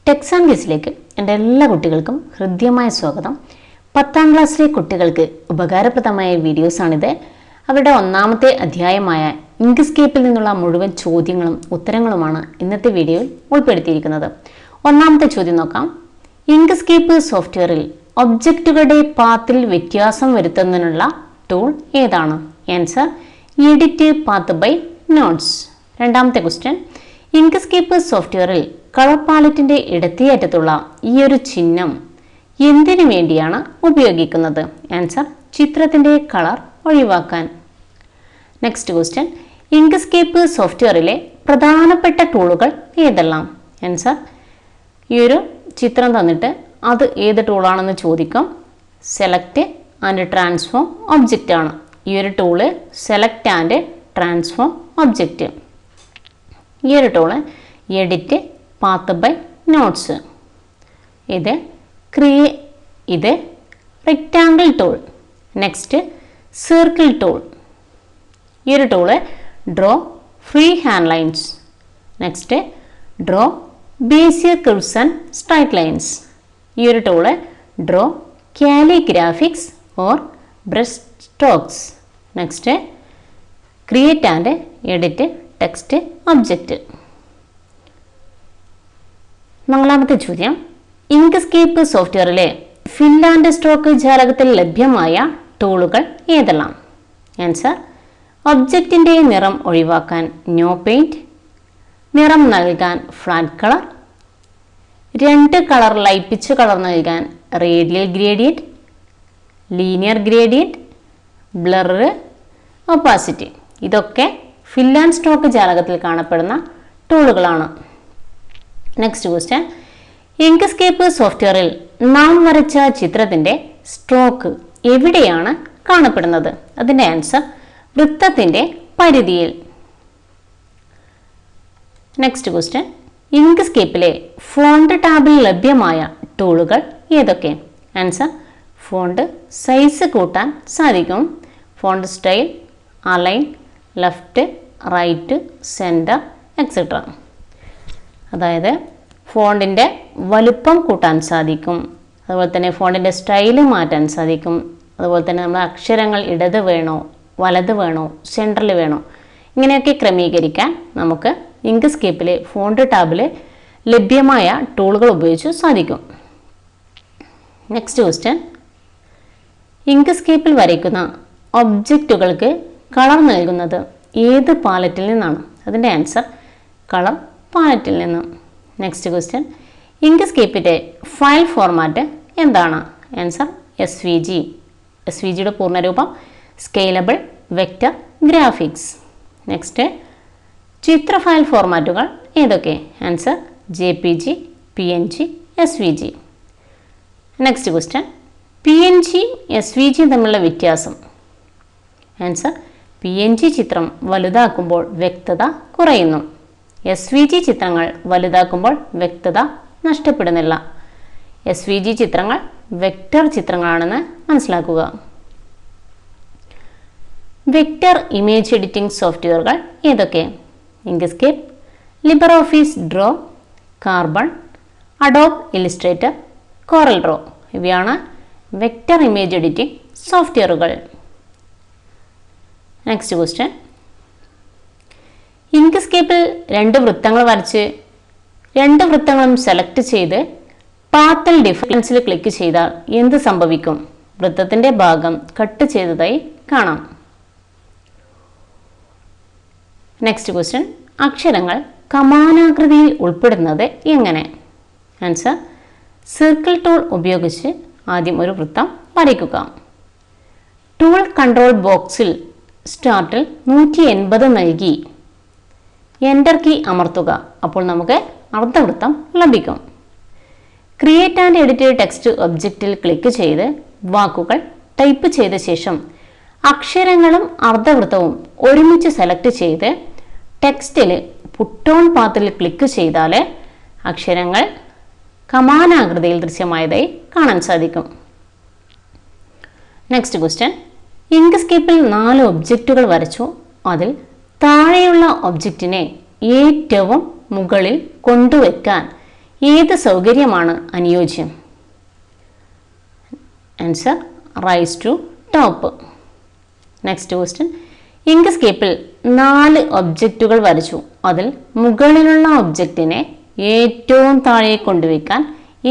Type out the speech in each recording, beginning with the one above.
Tex and ക്വിസിലേക്ക് എൻ്റെ എല്ലാ കുട്ടികൾക്കും ഹൃദ്യമായ സ്വാഗതം. 10ാം ക്ലാസ്സിലെ കുട്ടികൾക്ക് ഉപകാരപ്രദമായ വീഡിയോസാണിത്. അവരുടെ ഒന്നാമത്തെ അധ്യായമായ ഇങ്ക്സ്കേപ്പിൽ നിന്നുള്ള മുഴുവൻ ചോദ്യങ്ങളും ഉത്തരങ്ങളുമാണ് ഇന്നത്തെ വീഡിയോയിൽ ഉൾപ്പെടുത്തിയിരിക്കുന്നത്. ഒന്നാമത്തെ ചോദ്യം നോക്കാം. ഇങ്ക്സ്കേപ്പ് സോഫ്റ്റ്വെയറിൽ ഒബ്ജക്റ്റുകളുടെ പാത്തിൽ വ്യത്യാസം വരുത്തുന്നതിനുള്ള ടൂൾ ഏതാണ്? Answer edit path by nodes. രണ്ടാമത്തെ ക്വസ്റ്റ്യൻ. ഇങ്ക്സ്കേപ്പ് സോഫ്റ്റ്വെയറിൽ കളർ പാലറ്റിന്റെ ഇടത്തേയറ്റത്തുള്ള ഈ ഒരു ചിഹ്നം എന്തിനു വേണ്ടിയാണ് ഉപയോഗിക്കുന്നത്? ആൻസർ ചിത്രത്തിന്റെ കളർ ഒഴിവാക്കാൻ. Next question. ഇങ്ക്സ്കേപ്പ് സോഫ്റ്റ്വെയറിലെ പ്രധാനപ്പെട്ട ടൂളുകൾ ഏതെല്ലാം? ആൻസർ ഈ ഒരു ചിത്രം തന്നിട്ട് അത് ഏത് ടൂളാണെന്ന് ചോദിക്കും. സെലക്ട് ആൻഡ് ട്രാൻസ്ഫോം ഒബ്ജക്റ്റ് ആണ്. ഈ ഒരു tool select and transform object. ഈ ഒരു tool edit path by nodes. ഇത് rectangle tool. Next circle tool. ഈ ഒരു tool draw free hand lines. Next draw basic curves and straight lines. ഈ ഒരു tool draw calligraphics or brush strokes. Next create and edit text object. നാലാമത്തെ ചോദ്യം. Inkscape സോഫ്റ്റ്വെയറിലെ fill and stroke ജാലകത്തിൽ ലഭ്യമായ ടൂളുകൾ ഏതെല്ലാം? ആൻസർ ഒബ്ജക്റ്റിന്റെ നിറം ഒഴിവാക്കാൻ നോ പെയിന്റ്, നിറം നൽകാൻ ഫ്ലാറ്റ് കളർ, രണ്ട് കളർ ലയിപ്പിച്ച് കളർ നൽകാൻ radial gradient, linear gradient, blur, opacity. ഇതൊക്കെ ഫിൽ ആൻഡ് സ്ട്രോക്ക് ജാലകത്തിൽ കാണപ്പെടുന്ന ടൂളുകളാണ്. Next question. ഇങ്ക്സ്കേപ്പ് സോഫ്റ്റ്വെയറിൽ നാം വരച്ച ചിത്രത്തിന്റെ സ്ട്രോക്ക് എവിടെയാണ് കാണപ്പെടുന്നത്? അതിന്റെ ആൻസർ വൃത്തത്തിന്റെ പരിധിയിൽ. Next question. ഇങ്ക്സ്കേപ്പിലെ ഫോണ്ട് ടാബിൽ ലഭ്യമായ ടൂളുകൾ ഏതൊക്കെ? ആൻസർ ഫോണ്ട് സൈസ് കൂട്ടാൻ സാധിക്കും. Font style, align, left, right, centre, etcetera. അതായത് ഫോണ്ടിൻ്റെ വലുപ്പം കൂട്ടാൻ സാധിക്കും, അതുപോലെ തന്നെ ഫോണ്ടിൻ്റെ സ്റ്റൈല് മാറ്റാൻ സാധിക്കും, അതുപോലെ തന്നെ നമ്മൾ അക്ഷരങ്ങൾ ഇടത് വേണോ വലത് വേണോ സെൻറ്ററിൽ വേണോ ഇങ്ങനെയൊക്കെ ക്രമീകരിക്കാൻ നമുക്ക് ഇങ്ക്സ്കേപ്പിലെ ഫോണ്ട് ടാബിൽ ലഭ്യമായ ടൂളുകൾ ഉപയോഗിച്ച് സാധിക്കും. Next question. ഇങ്ക്സ്കേപ്പിൽ വരയ്ക്കുന്ന ഒബ്ജക്റ്റുകൾക്ക് കളർ നൽകുന്നത് ഏത് പാലറ്റിൽ നിന്നാണ്? അതിൻ്റെ ആൻസർ കളർ പാലറ്റിൽ നിന്ന്. Next question. ഇങ്ക്സ്കേപ്പിൻ്റെ ഫയൽ ഫോർമാറ്റ് എന്താണ്? Answer SVG. SVGയുടെ പൂർണ്ണരൂപം സ്കെയിലബിൾ വെക്റ്റർ ഗ്രാഫിക്സ്. നെക്സ്റ്റ് ചിത്ര ഫയൽ ഫോർമാറ്റുകൾ ഏതൊക്കെ? Answer JPG, PNG, SVG. Next question. PNG SVG തമ്മിലുള്ള വ്യത്യാസം? ആൻസർ PNG ചിത്രം വലുതാക്കുമ്പോൾ വ്യക്തത കുറയുന്നു, SVG ചിത്രങ്ങൾ വലുതാക്കുമ്പോൾ വ്യക്തത നഷ്ടപ്പെടുന്നില്ല. SVG ചിത്രങ്ങൾ വെക്റ്റർ ചിത്രങ്ങളാണെന്ന് മനസ്സിലാക്കുക. വെക്റ്റർ ഇമേജ് എഡിറ്റിംഗ് സോഫ്റ്റ്വെയറുകൾ ഏതൊക്കെ? Inkscape, LibreOffice Draw, Karbon, Adobe Illustrator, Corel Draw. ഇവയാണ് വെക്റ്റർ ഇമേജ് എഡിറ്റിംഗ് സോഫ്റ്റ്വെയറുകൾ. Next question. ഇങ്ക്സ്കേപ്പിൽ രണ്ട് വൃത്തങ്ങൾ വരച്ച് രണ്ട് വൃത്തങ്ങളും സെലക്ട് ചെയ്ത് പാത്തിൽ ഡിഫറൻസിൽ ക്ലിക്ക് ചെയ്താൽ എന്ത് സംഭവിക്കും? വൃത്തത്തിന്റെ ഭാഗം കട്ട് ചെയ്തതായി കാണാം. Next question. അക്ഷരങ്ങൾ കമാനാകൃതിയിൽ ഉൾപ്പെടുന്നത് എങ്ങനെ? ആൻസർ സർക്കിൾ ടൂൾ ഉപയോഗിച്ച് ആദ്യം ഒരു വൃത്തം വരയ്ക്കുക. ടൂൾ കൺട്രോൾ ബോക്സിൽ സ്റ്റാർട്ടിൽ 180 നൽകി എൻ്റർ കീ അമർത്തുക. അപ്പോൾ നമുക്ക് അർദ്ധവൃത്തം ലഭിക്കും. ക്രിയേറ്റ് ആൻഡ് എഡിറ്റ് ടെക്സ്റ്റ് ഒബ്ജക്റ്റിൽ ക്ലിക്ക് ചെയ്ത് വാക്കുകൾ ടൈപ്പ് ചെയ്ത ശേഷം അക്ഷരങ്ങളും അർദ്ധവൃത്തവും ഒരുമിച്ച് സെലക്ട് ചെയ്ത് ടെക്സ്റ്റിൽ പുട്ട് ഓൺ പാത്തിൽ ക്ലിക്ക് ചെയ്താൽ അക്ഷരങ്ങൾ കമാനാകൃതിയിൽ ദൃശ്യമായതായി കാണാൻ സാധിക്കും. Next question. ഇങ്ക്സ്കേപ്പിൽ 4 ഒബ്ജക്റ്റുകൾ വരച്ചു. അതിൽ താഴെയുള്ള ഒബ്ജക്റ്റിനെ ഏറ്റവും മുകളിൽ കൊണ്ടുവയ്ക്കാൻ ഏത് സൗകര്യമാണ് അനുയോജ്യം? Answer raise to top. Next question. ഇങ്ക്സ്കേപ്പിൽ 4 ഒബ്ജക്റ്റുകൾ വരച്ചു. അതിൽ മുകളിലുള്ള ഒബ്ജക്റ്റിനെ ഏറ്റവും താഴെ കൊണ്ടുവയ്ക്കാൻ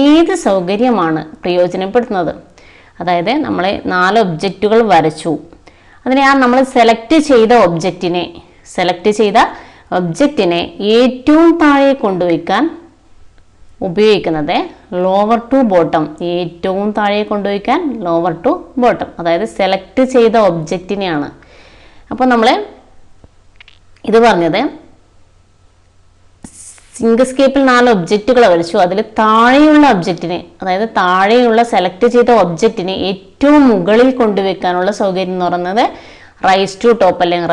ഏത് സൗകര്യമാണ് പ്രയോജനപ്പെടുത്തുന്നത്? അതായത് നമ്മൾ 4 ഒബ്ജക്റ്റുകൾ വരച്ചു. അതിനെ നമ്മൾ സെലക്ട് ചെയ്ത ഒബ്ജക്റ്റിനെ ഏറ്റവും താഴെ കൊണ്ടുവയ്ക്കാൻ ഉപയോഗിക്കുന്നത് ലോവർ ടു ബോട്ടം. ഏറ്റവും താഴെ കൊണ്ടുവയ്ക്കാൻ ലോവർ ടു ബോട്ടം, അതായത് സെലക്ട് ചെയ്ത ഒബ്ജക്റ്റിനെയാണ്. അപ്പോൾ നമ്മൾ ഇത് പറഞ്ഞത് ഇങ്ക്സ്കേപ്പിൽ 4 ഒബ്ജക്റ്റുകൾ വരച്ചു. അതിൽ താഴെയുള്ള ഒബ്ജക്റ്റിനെ, അതായത് താഴെയുള്ള സെലക്ട് ചെയ്ത ഒബ്ജക്റ്റിനെ ഏറ്റവും മുകളിൽ കൊണ്ടുവയ്ക്കാനുള്ള സൗകര്യം എന്ന് പറയുന്നത് റൈസ് ടു ടോപ്പ് അല്ലെങ്കിൽ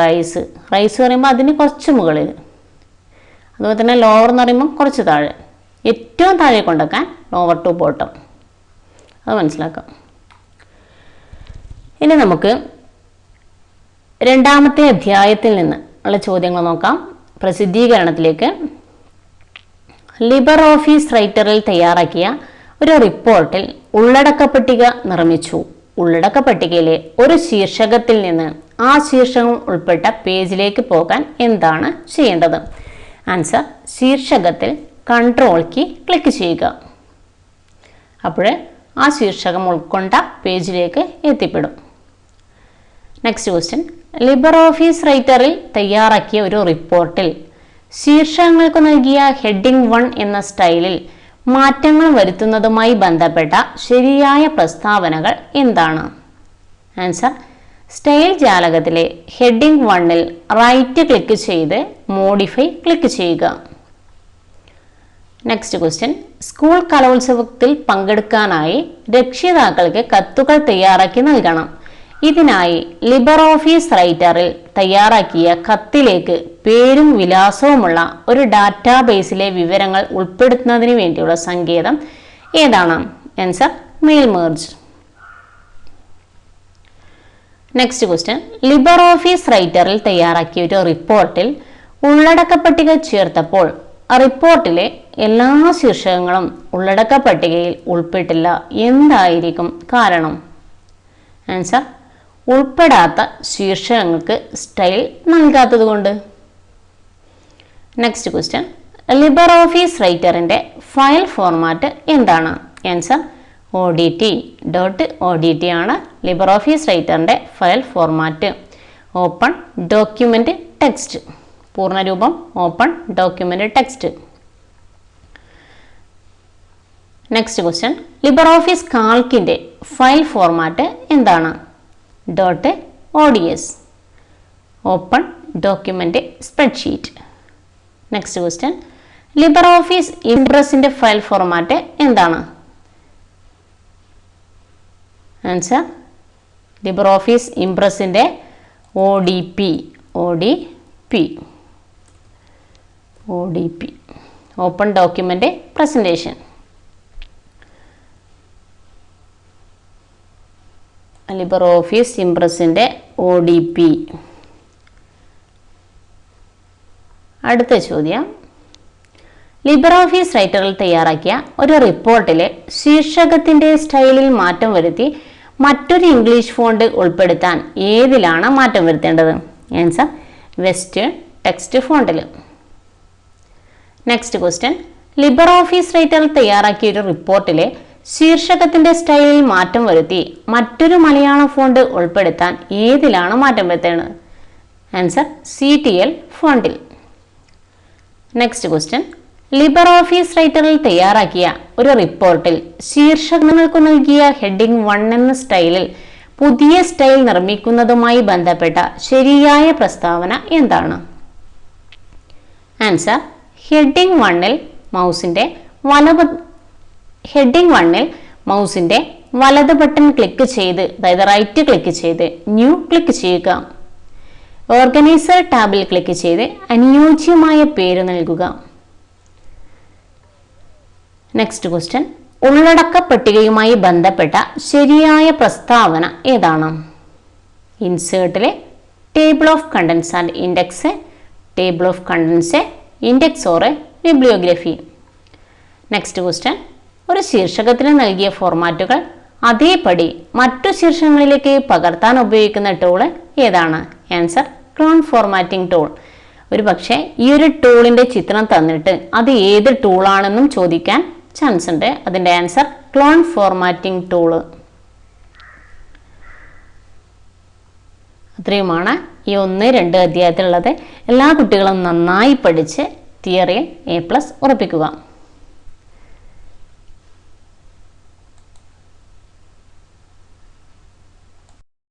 റൈസ് പറയുമ്പോൾ അതിന് കുറച്ച് മുകളിൽ, അതുപോലെ തന്നെ ലോവർ എന്ന് പറയുമ്പോൾ കുറച്ച് താഴെ, ഏറ്റവും താഴെ കൊണ്ടുവയ്ക്കാൻ ലോവർ ടു ബോട്ടം. അത് മനസ്സിലാക്കാം. ഇനി നമുക്ക് രണ്ടാമത്തെ അധ്യായത്തിൽ നിന്ന് ഉള്ള ചോദ്യങ്ങൾ നോക്കാം. പ്രസിദ്ധീകരണത്തിലേക്ക്. ലിബർ ഓഫീസ് റൈറ്ററിൽ തയ്യാറാക്കിയ ഒരു റിപ്പോർട്ടിൽ ഉള്ളടക്ക പട്ടിക നിർമ്മിച്ചു. ഉള്ളടക്ക പട്ടികയിലെ ഒരു ശീർഷകത്തിൽ നിന്ന് ആ ശീർഷകം ഉൾപ്പെട്ട പേജിലേക്ക് പോകാൻ എന്താണ് ചെയ്യേണ്ടത്? ആൻസർ ശീർഷകത്തിൽ കൺട്രോൾ കീ ക്ലിക്ക് ചെയ്യുക. അപ്പോൾ ആ ശീർഷകം ഉൾക്കൊണ്ട പേജിലേക്ക് എത്തിപ്പെടും. Next question. ലിബർ ഓഫീസ് റൈറ്ററിൽ തയ്യാറാക്കിയ ഒരു റിപ്പോർട്ടിൽ ശീർഷകങ്ങൾക്ക് നൽകിയ ഹെഡിംഗ് 1 എന്ന സ്റ്റൈലിൽ മാറ്റങ്ങൾ വരുത്തുന്നതുമായി ബന്ധപ്പെട്ട ശരിയായ പ്രസ്താവനകൾ എന്താണ്? ആൻസർ സ്റ്റൈൽ ജാലകത്തിലെ ഹെഡിംഗ് 1-ൽ റൈറ്റ് ക്ലിക്ക് ചെയ്ത് മോഡിഫൈ ക്ലിക്ക് ചെയ്യുക. Next question. സ്കൂൾ കലോത്സവത്തിൽ പങ്കെടുക്കാനായി രക്ഷിതാക്കൾക്ക് കത്തുകൾ തയ്യാറാക്കി നൽകണം. ഇതിനായി ലിബർ ഓഫീസ് റൈറ്ററിൽ തയ്യാറാക്കിയ കത്തിലേക്ക് പേരും വിലാസവുമുള്ള ഒരു ഡാറ്റാബേസിലെ വിവരങ്ങൾ ഉൾപ്പെടുത്തുന്നതിന് വേണ്ടിയുള്ള സങ്കേതം ഏതാണ്? Answer mail merge. Next question. LibreOffice റൈറ്ററിൽ തയ്യാറാക്കിയ ഒരു റിപ്പോർട്ടിൽ ഉള്ളടക്ക പട്ടിക ചേർത്തപ്പോൾ റിപ്പോർട്ടിലെ എല്ലാ ശീർഷകങ്ങളും ഉള്ളടക്ക പട്ടികയിൽ ഉൾപ്പെട്ടില്ല. എന്തായിരിക്കും കാരണം? ആൻസർ ഉൾപ്പെടാത്ത ശീർഷകങ്ങൾക്ക് സ്റ്റൈൽ നൽകാത്തത് കൊണ്ട്. Next question. ലിബർ ഓഫീസ് റൈറ്ററിന്റെ ഫയൽ ഫോർമാറ്റ് എന്താണ്? ആൻസർ ODT ആണ് ലിബർ ഓഫീസ് റൈറ്ററിന്റെ file format. Open document text. പൂർണ്ണരൂപം open document text. Next question. LibreOffice കാൽക്കിന്റെ ഫയൽ ഫോർമാറ്റ് എന്താണ്? .ods. Open document spreadsheet. Next question. LibreOffice ഇംപ്രസിന്റെ file format എന്താണ്? Answer LibreOffice ഇംപ്രസിന്റെ ODP. Open document presentation. LibreOffice ഇംപ്രസിന്റെ ODP. അടുത്ത ചോദ്യം. Libre Office റൈറ്ററിൽ തയ്യാറാക്കിയ ഒരു റിപ്പോർട്ടിലെ ശീർഷകത്തിന്റെ സ്റ്റൈലിൽ മാറ്റം വരുത്തി മറ്റൊരു ഇംഗ്ലീഷ് ഫോണ്ട് ഉൾപ്പെടുത്താൻ ഏതിലാണ് മാറ്റം വരുത്തേണ്ടത്? ആൻസർ വെസ്റ്റേൺ ടെക്സ്റ്റ് ഫോണ്ടിൽ. Next question. ലിബർ ഓഫീസ് റൈറ്ററിൽ തയ്യാറാക്കിയ ഒരു റിപ്പോർട്ടിലെ ശീർഷകത്തിന്റെ സ്റ്റൈലിൽ മാറ്റം വരുത്തി മറ്റൊരു മലയാളം ഫോണ്ട് ഉൾപ്പെടുത്താൻ ഏതിലാണ് മാറ്റം വരുത്തേണ്ടത്? ആൻസർ CTL ഫോണ്ടിൽ. Next question. ലിബർ ഓഫീസ് റൈറ്ററിൽ തയ്യാറാക്കിയ ഒരു റിപ്പോർട്ടിൽ ശീർഷകങ്ങൾക്ക് നൽകിയ ഹെഡിംഗ് 1 എന്ന സ്റ്റൈലിൽ പുതിയ സ്റ്റൈൽ നിർമ്മിക്കുന്നതുമായി ബന്ധപ്പെട്ട ശരിയായ പ്രസ്താവന എന്താണ്? ആൻസർ ഹെഡിംഗ് 1-ൽ മൗസിന്റെ വലത് ബട്ടൺ ക്ലിക്ക് ചെയ്ത്, അതായത് റൈറ്റ് ക്ലിക്ക് ചെയ്ത് ന്യൂ ക്ലിക്ക് ചെയ്യുക. ഓർഗനൈസർ ടാബിൽ ക്ലിക്ക് ചെയ്ത് അനുയോജ്യമായ പേര് നൽകുക. Next question. ഉള്ളടക്ക പട്ടികയുമായി ബന്ധപ്പെട്ട ശരിയായ പ്രസ്താവന ഏതാണ്? ഇൻസേർട്ടിലെ table of contents and index, table of contents, index or bibliography. Next question, ഒരു ശീർഷകത്തിന് നൽകിയ ഫോർമാറ്റുകൾ അതേപടി മറ്റു ശീർഷകങ്ങളിലേക്ക് പകർത്താൻ ഉപയോഗിക്കുന്ന ടൂള് ഏതാണ്? Answer clone formatting tool. ഒരു പക്ഷേ ഈ ഒരു ടൂളിന്റെ ചിത്രം തന്നിട്ട് അത് ഏത് ടൂളാണെന്നും ചോദിക്കാൻ ചാൻസ് ഉണ്ട്. അതിന്റെ ആൻസർ ക്ലോൺ ഫോർമാറ്റിംഗ് ടൂള്. അത്രയുമാണ് ഈ 1, 2 അധ്യായത്തിലുള്ളത്. എല്ലാ കുട്ടികളും നന്നായി പഠിച്ച് തിയറിയിൽ A+ ഉറപ്പിക്കുക.